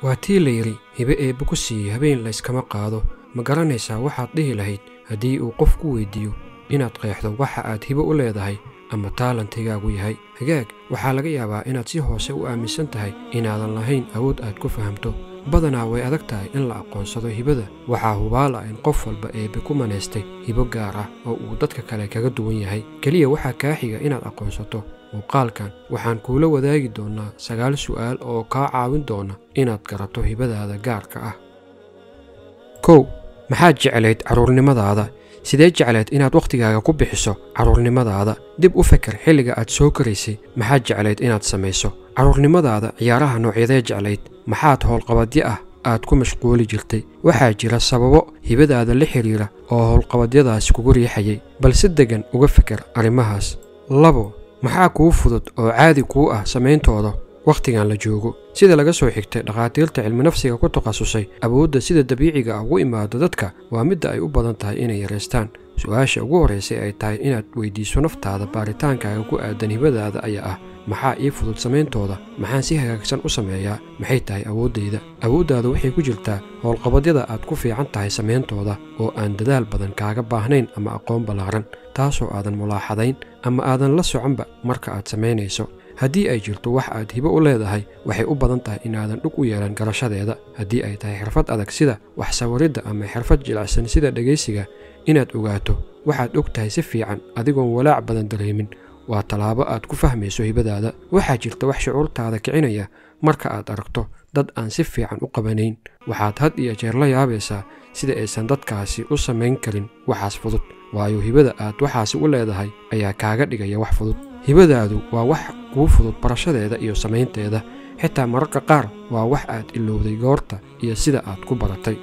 waa tii la yidhi hibe eebbe ku siiyey habeen layskama qaado. ma garanaysaa waxaad dhihi lahayd haddii uu qof ku weydiiyo inaad qeexdo waxa aad hibo u leedahay ama taalantigaagu yahay? hagaag, waxaa laga yaabaa inaad si hoose u aaminsan tahay inaadan lahayn awood aad ku fahamto. badanaa way adag tahay in la aqoonsado hibada. waxaa hubaal ah in qof walba eebbe ku manaystay hibo gaar ah oo uu dadka kale kaga duwan yahay. keliya waxaa kaa xiga inaad aqoonsato. muuqaalkan waxaan kuula wadaagi doonnaa 9 su'aal oo kaa caawin doona inaad garato hibadaada gaarka ah. 1. maxaad jeclayd carruurnimadaada? sidee jeclayd inaad wakhtigaaga ku bixiso carruurnimadaada? dib u fikir xilliga aad soo koraysay. maxaad jeclayd inaad samayso carruurnimadaada? ciyaaraha noocyadee jeclayd? maxaad howlqabadyo ah aad ku mashquuli jirtay? waxaa jira sababo hibadaada la xiriira oo howlqabadyadaasi kugu riixayay, balse deggan uga fikir arrimahaas. 2. maxaa kuu fudud oo caadi kuu ah samayntooda wakhtigan la joogo? sida laga soo xigtay dhakhaatiirta cilmi nafsiga ku takhasusay, awoodda sida dabiiciga ah ugu imaado dadka waa midda ay u badan tahay inay yareystaan. su-aasha ugu horraysay ay tahay inaad weydiiso naftaada baaritaankaaga ku aadan hibadaada ayaa ah: maxaa ii fudud samayntooda? maxaan si hagaagsan u sameeyaa? maxay tahay awooddayda? awooddaada waxay ku jirtaa howlqabadyada aad ku fiican tahay samayntooda oo aan dadaal badan kaaga baahnayn ama aqoon ballaaran, taasoo aadan mulaaxadayn ama aadan la soconba marka aad samaynayso. haddii ay jirto wax aad hibo u leedahay, waxay u badan tahay inaadan dhug u yeelan garashadeeda. haddii ay tahay xirfad adag sida wax sawiridda ama xirfad jilicsan sida dhegaysiga, inaad ogaato waxaad og tahay si fiican adigoon walaac badan dareemin waa tallaabo aad ku fahmayso hibadaada. waxaa jirta wax shucuurtaada kicinaya marka aad aragto dad aan si fiican u qabanayn. waxaad had iyo jeer la yaabaysaa sida aysan dadkaasi u samayn karin waxaas fudud, waayo hibada aad waxaasi u leedahay ayaa kaaga dhigaya wax fudud. hibadaadu waa wax kuu fudud barashadeeda iyo samaynteeda. xitaa mararka qaar waa wax aad ilowday goorta iyo sida aad ku baratay.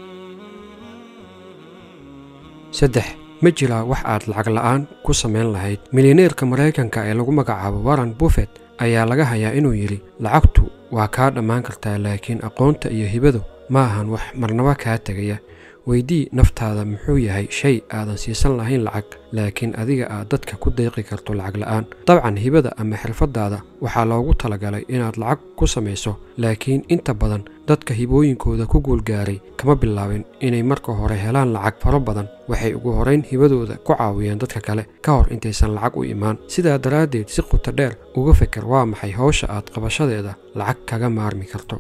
3. ma jiraa wax aad lacag la'aan ku samayn lahayd? milyaneerka Maraykanka ee lagu magacaabo Warren Buffett ayaa laga hayaa inuu yidhi, lacagtu waa kaa dhammaan kartaa, laakiin aqoonta iyo hibadu ma ahan wax marnaba kaa tegaya. weydii naftaada muxuu yahay shay aadan siisan lahayn lacag, laakiin adiga aad dadka ku deeqi karto lacag la'aan. dabcan hibada ama xirfadaada waxaa loogu talagalay inaad lacag ku samayso, laakiin inta badan dadka hibooyinkooda ku guulgaaray kama bilaabin inay marka hore helaan lacag fara badan. waxay ugu horayn hibadooda ku caawiyeen dadka kale ka hor intaysan lacag u imaan. sidaa daraaddeed si qoto dheer uga fikir waa maxay hawsha aad qabashadeeda lacag kaga maarmi karto.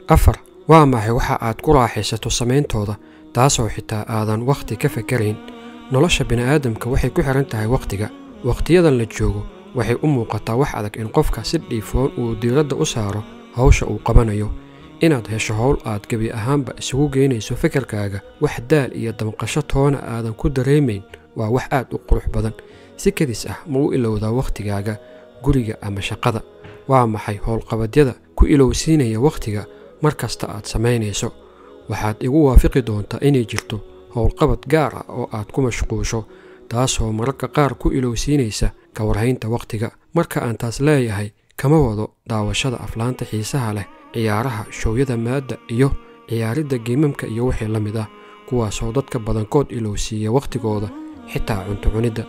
4. waa maxay waxa aad ku raaxaysato samayntooda taasoo xitaa aadan wakhti ka fakarayn? nolosha bini'aadamka waxay ku xiran tahay wakhtiga. wakhtiyadan la joogo waxay u muuqataa wax adag in qofka si dhiifoon uu diiradda u saaro hawsha uu qabanayo. inaad hesho howl aad gebi ahaanba isugu geynayso fikirkaaga, wax daal iyo damqasho toona aadan ku dareemayn, waa wax aad u qurux badan. si kadis ah ma u ilowdaa wakhtigaaga guriga ama shaqada? waa maxay howlqabadyada ku ilowsiinaya wakhtiga mar kasta aad samaynayso? waxaad igu waafiqi doontaa inay jirto howlqabad gaar ah oo aad ku mashquusho, taasoo mararka qaar ku ilowsiinaysa ka warhaynta wakhtiga. marka aan taas leeyahay kama wado daawashada aflaanta xiisaha leh, ciyaaraha, showyada maadda iyo ciyaaridda geemamka iyo wixii la mid ah, kuwaasoo dadka badankood ilowsiiya wakhtigooda, xitaa cunto cunidda.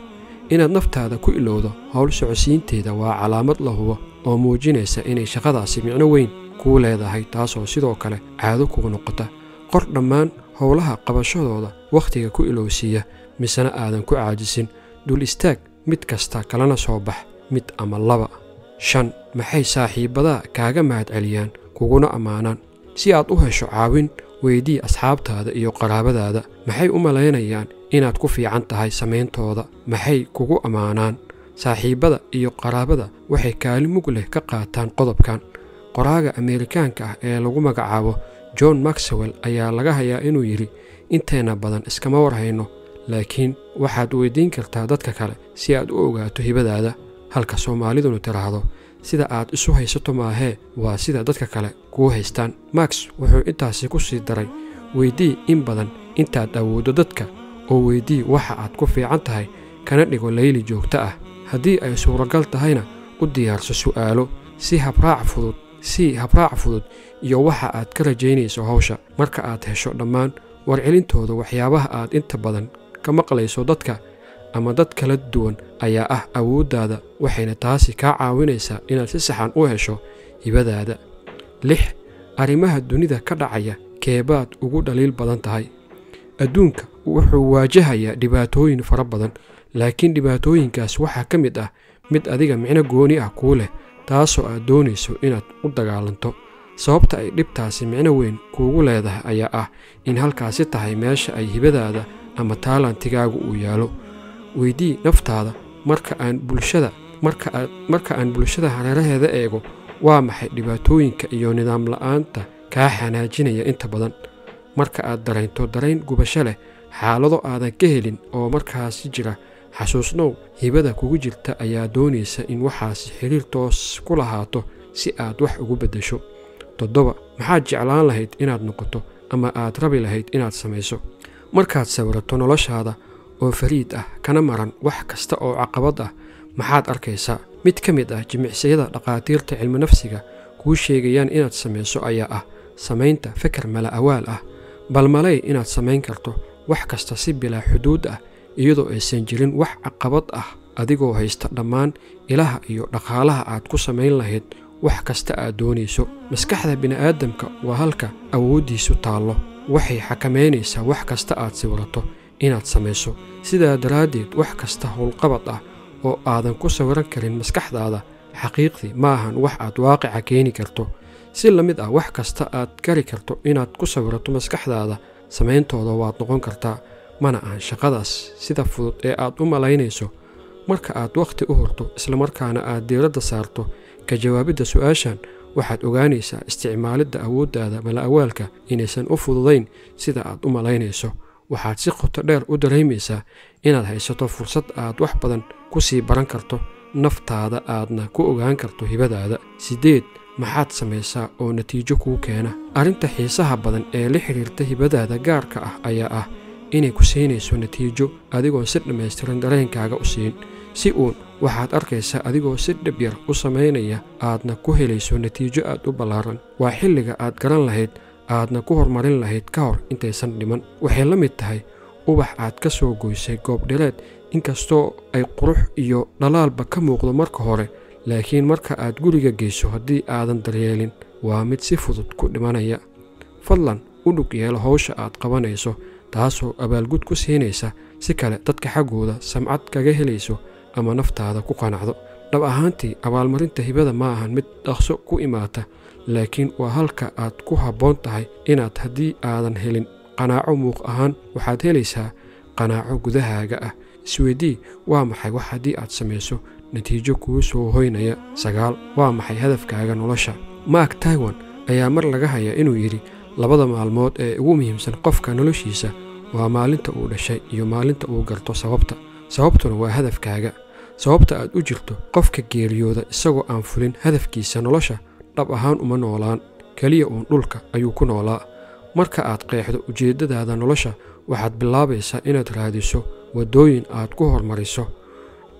inaad naftaada ku ilowdo howl socodsiinteeda waa calaamad la hubo oo muujinaysa inay shaqadaasi micno weyn kuu leedahay, taasoo sidoo kale caado kugu noqota. qor dhammaan howlaha qabashadooda wakhtiga ku ilowsiiya, misena aadan ku caajisin. dul istaag mid kasta kalena soo bax mid ama 2. 5. maxay saaxiibadaa kaaga mahadceliyaan kuguna ammaanaan? si aad u hesho caawin, weydii asxaabtaada iyo qaraabadaada maxay u malaynayaan inaad ku fiican tahay samayntooda. maxay kugu ammaanaan? saaxiibada iyo qaraabada waxay kaalin mug leh ka qaataan qodobkan. qoraaga Ameerikaanka ah ee lagu magacaabo John Maxwell ayaa laga hayaa inuu yidhi, inteena badan iskama warhayno, laakiin waxaad weydiin kartaa dadka kale si aad u ogaato hibadaada. halka Soomaaliduna tiraahdo, sida aad isu haysato maahee waa sida dadka kale kuu haystaan. Max wuxuu intaasi ku sii daray, weydii in badan intaad awooddo dadka, oo weydii waxa aad ku fiican tahay, kana dhigo layli joogto ah. haddii ay suuragal tahayna u diyaarso su'aalo si habraac fudud iyo waxa aad ka rajaynayso hawsha. marka aad hesho dhammaan warcelintooda, waxyaabaha aad inta badan ka maqlayso dadka ama dad kala duwan ayaa ah awooddaada, waxayna taasi kaa caawinaysaa inaad si saxan u hesho hibadaada. 6. arrimaha dunida ka dhacaya keebaad ugu dhaliil badan tahay. adduunka wuxuu waajahayaa dhibaatooyin fara badan, laakiin dhibaatooyinkaas waxaa ka mid ah mid adiga micno gooni ah kuu leh, taasoo aad doonayso inaad u dagaalanto. sababta ay dhibtaasi micno weyn kuugu leedahay ayaa ah in halkaasi tahay meesha ay hibadaada ama taalantigaagu uu yaalo. weydii naftaada, marka aan bulshada hareeraheeda eego, waa maxay dhibaatooyinka iyo nidaam la'aanta kaa xanaajinaya inta badan? marka aad dareento dareen gubasho leh, xaalado aadan ka helin oo markaasi jira, xasuusnow hibada kugu jirta ayaa doonaysa in waxaasi xiriir toos ku lahaato si aad wax ugu beddesho. 7. maxaad jeclaan lahayd inaad noqoto ama aad rabi lahayd inaad samayso? markaad sawirato noloshaada oo fariid ah kana maran wax kasta oo caqabad ah, maxaad arkaysaa? mid ka mid ah jimicsiyada dhaqaatiirta cilmi nafsiga kuu sheegayaan inaad samayso ayaa ah samaynta fikir mala awaal ah. bal malay inaad samayn karto wax kasta si bilaa xuduud ah, iyadoo aysan jirin wax caqabad ah, adigoo haysta dhammaan ilaha iyo dhaqaalaha aad ku samayn lahayd wax kasta aad doonayso. maskaxda bini'aadamka waa halka awooddiisu taallo, waxay xakameynaysaa wax kasta aad sawirato inaad samayso. sidaa daraaddeed, wax kasta howlqabad ah oo aadan ku sawiran karin maskaxdaada, xaqiiqdii ma ahan wax aad waaqica keeni karto. si la mid ah, wax kasta aad kari karto inaad ku sawirato maskaxdaada, samayntooda waad noqon kartaa, mana ahan shaqadaas sida fudud ee aad u malaynayso. marka aad wakhti u hurto islamarkaana aad diiradda saarto ka jawaabidda su'aashan, waxaad ogaanaysaa isticmaalidda awooddaada mala awaalka inaysan u fududayn sida aad u malaynayso. waxaad si qoto dheer u dareemaysaa inaad haysato fursad aad wax badan ku sii baran karto naftaada, aadna ku ogaan karto hibadaada. 8. maxaad samaysaa oo natiijo kuu keena? arrinta xiisaha badan ee la xiriirta hibadaada gaarka ah ayaa ah inay ku siinayso natiijo adigoon si dhammaystiran dareenkaaga u siin. si uun waxaad arkaysaa adigoo si dhib yar u samaynaya, aadna ku helayso natiijo aad u ballaaran. waa xilliga aad garan lahayd, aadna ku horumarin lahayd ka hor intaysan dhiman. waxay la mid tahay ubax aad ka soo goysay goob dhireed, inkastoo ay qurux iyo dhalaalba ka muuqdo marka hore, laakiin marka aad guriga geyso haddii aadan daryeelin, waa mid si fudud ku dhimanaya. fadlan u dhug yeelo hawsha aad qabanayso, taasoo abaalgud ku siinaysa si kale dadka xaggooda samcad kaga helayso ama naftaada ku qanacdo. dhab ahaantii, abaalmarinta hibada ma ahan mid dhaqso ku imaata, laakiin waa halka aad ku habboon tahay inaad, haddii aadan helin qanaaco muuq ahaan, waxaad helaysaa qanaaco gudahaaga ah. isweydii, waa maxay wax haddii aad samayso natiijo kuu soo hoynaya? 9. waa maxay hadafkaaga nolosha? Mark Twain ayaa mar laga hayaa inuu yidhi, 2 maalmood ee ugu muhiimsan qofka noloshiisa waa maalinta uu dhashay iyo maalinta uu garto sababtuna waa hadafkaaga. sababta aad u jirto. qofka geeriyooda isagoo aan fulin hadafkiisa nolosha dhab ahaan uma noolaan, keliya uun dhulka ayuu ku noolaa. marka aad qeexdo ujeeddadaada nolosha, waxaad bilaabaysaa inaad raadiso waddooyin aad ku hormariso.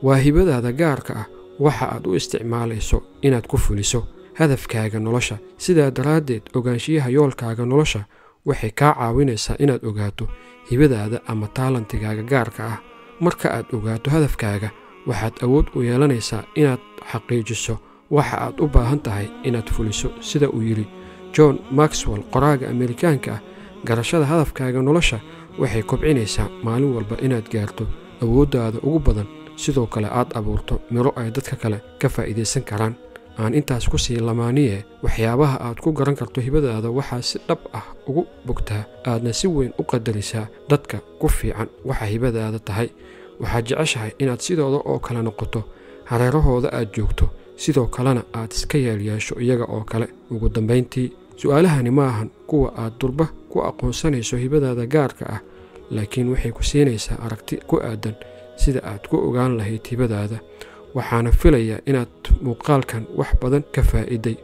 waa hibadaada gaarka ah waxa aad u isticmaalayso inaad ku fuliso hadafkaaga nolosha. sidaa daraaddeed, ogaanshiyaha yoolkaaga nolosha waxay kaa caawinaysaa inaad ogaato hibadaada ama taalantigaaga gaarka ah. marka aad ogaato hadafkaaga, waxaad awood u yeelanaysaa inaad xaqiijiso waxa aad u baahan tahay inaad fuliso. sida uu yidhi John Maxwell, qoraaga Amerikaanka ah, garashada hadafkaaga nolosha waxay kobcinaysaa maalin walba inaad gaarto awooddaada ugu badan, sidoo kale aad abuurto miro ay dadka kale ka faa'iidaysan karaan. aan intaas ku sii lamaaniye, waxyaabaha aad ku garan karto hibadaada waxaa si dhab ah ugu bogtaa, aadna si weyn u qadarisaa dadka ku fiican waxa hibadaada tahay. waxaad jeceshahay inaad sidooda oo kale noqoto, hareerahooda aad joogto, sidoo kalena aad iska yeelyeesho iyaga oo kale. ugu dambayntii, su'aalahani ma ahan kuwa aad durba ku aqoonsanayso hibadaada gaarka ah, laakiin waxay ku siinaysaa aragti ku aadan sida aad ku ogaan lahayd hibadaada. waxaana filayaa inaad muuqaalkan wax badan ka faa'iiday.